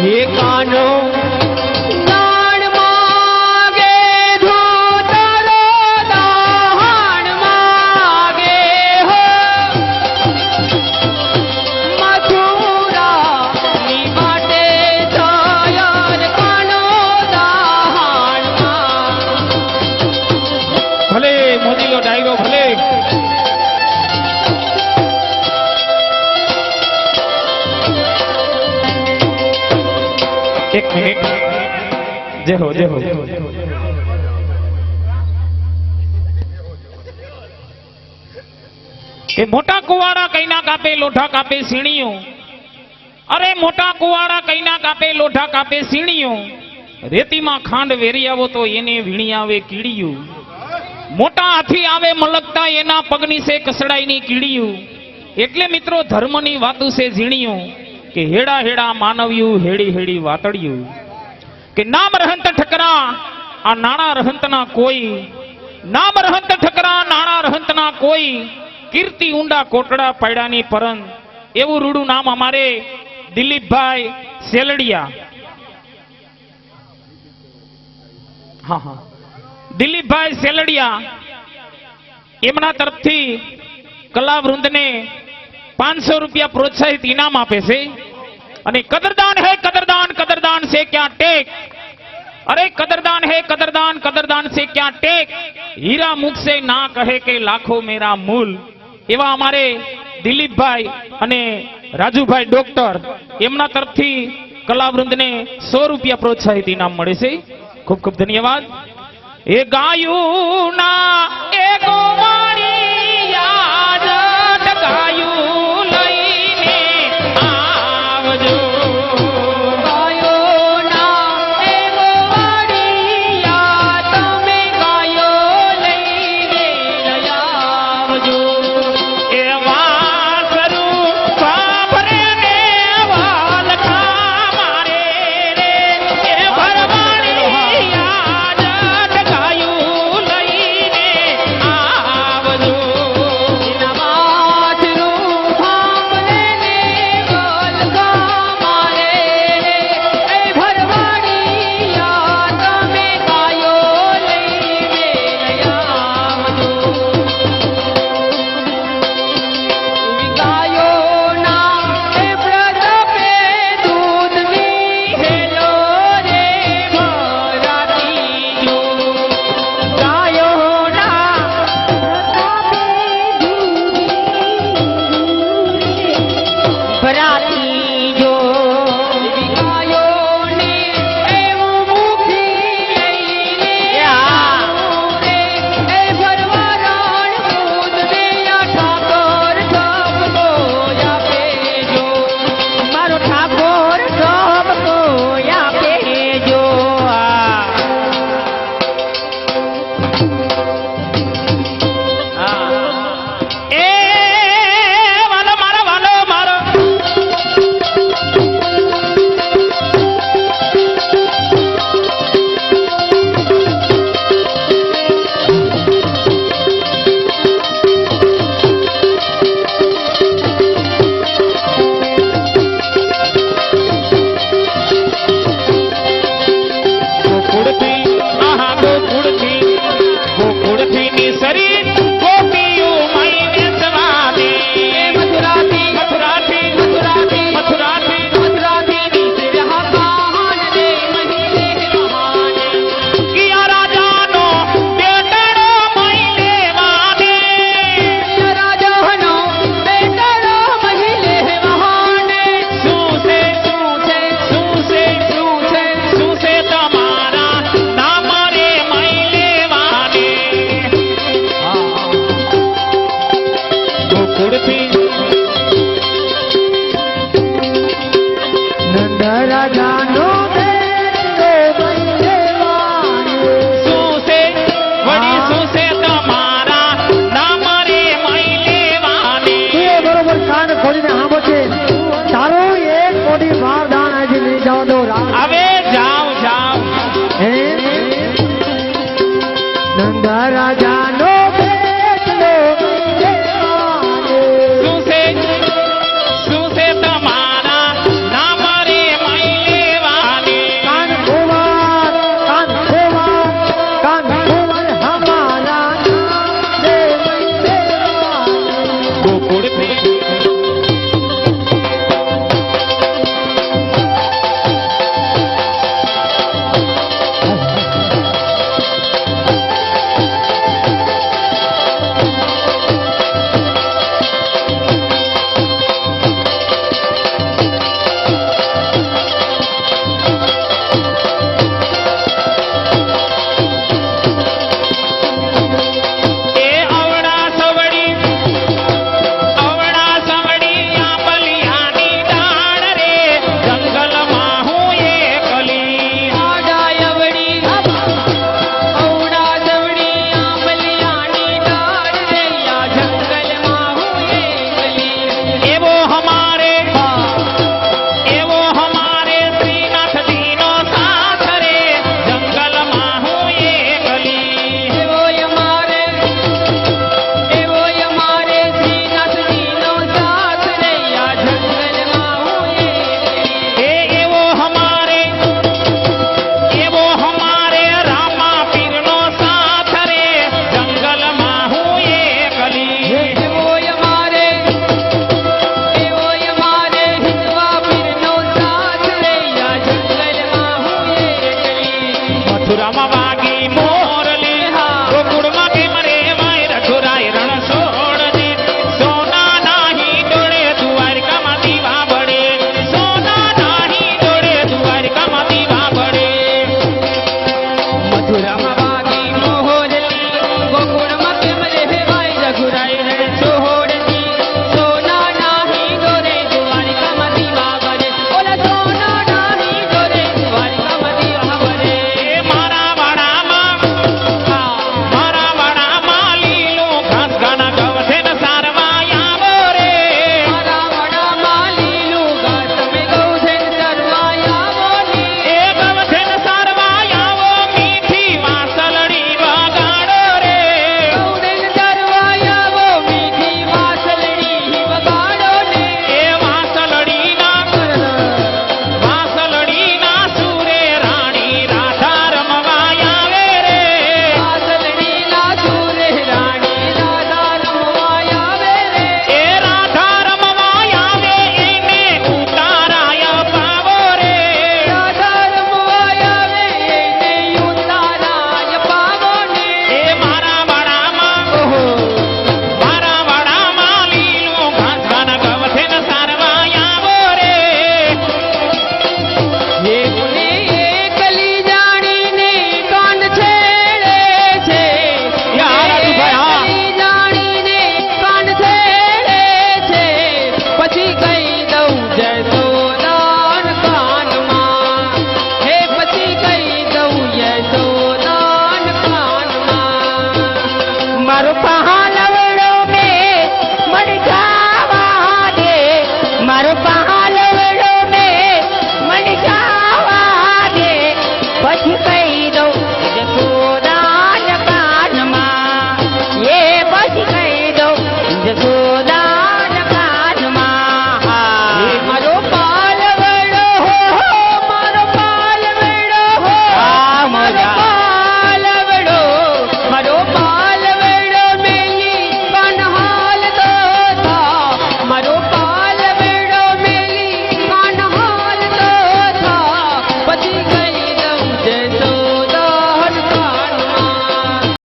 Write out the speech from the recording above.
હે કાનો एक मिनट जय हो जय हो કે મોટા કુવાડા કઈના કાપે લોઢા કાપે સીણીઓ અરે મોટા કુવાડા કઈના કાપે લોઢા કાપે સીણીઓ રેતીમાં ખાંડ વેરી આવો તો એને વીણી આવે કીડીયું મોટા હાથી આવે મલકતા એના પગની સે કસડાઈની કીડીયું એટલે મિત્રો ધર્મની વાતું સે ઝીણીયું કે હેડા હેડા માનવ્યું હેડી હેડી વાતડ્યું કે નામ રહંત ઠકરા આ નાણા રહંતના કોઈ નામ રહંત ઠકરા નાણા રહંતના કોઈ કીર્તિ ઊંડા કોટડા પાયડાની પરન એવું રૂડું નામ અમારે દિલીપભાઈ સેલડિયા હા હા દિલીપભાઈ સેલડિયા એમના તરફથી કલાવૃંદને 500 रुपया प्रोत्साहित इनाम आपे से अने कदरदान है कदरदान कदरदान से क्या टेक अरे कदरदान है कदरदान कदरदान से क्या टेक हीरा मुख से ना कहे के लाखों मेरा मूल एवा हमारे दिलीप भाई अने राजू भाई डॉक्टर एमना तरफथी कलावृंद ने 100 रुपया प्रोत्साहित इनाम मळे छे खूब खूब धन्यवाद ए गायू ना ए गोवाणी याद गायू તારો એક મોટી બારદાન આજે લઈ જાવ દો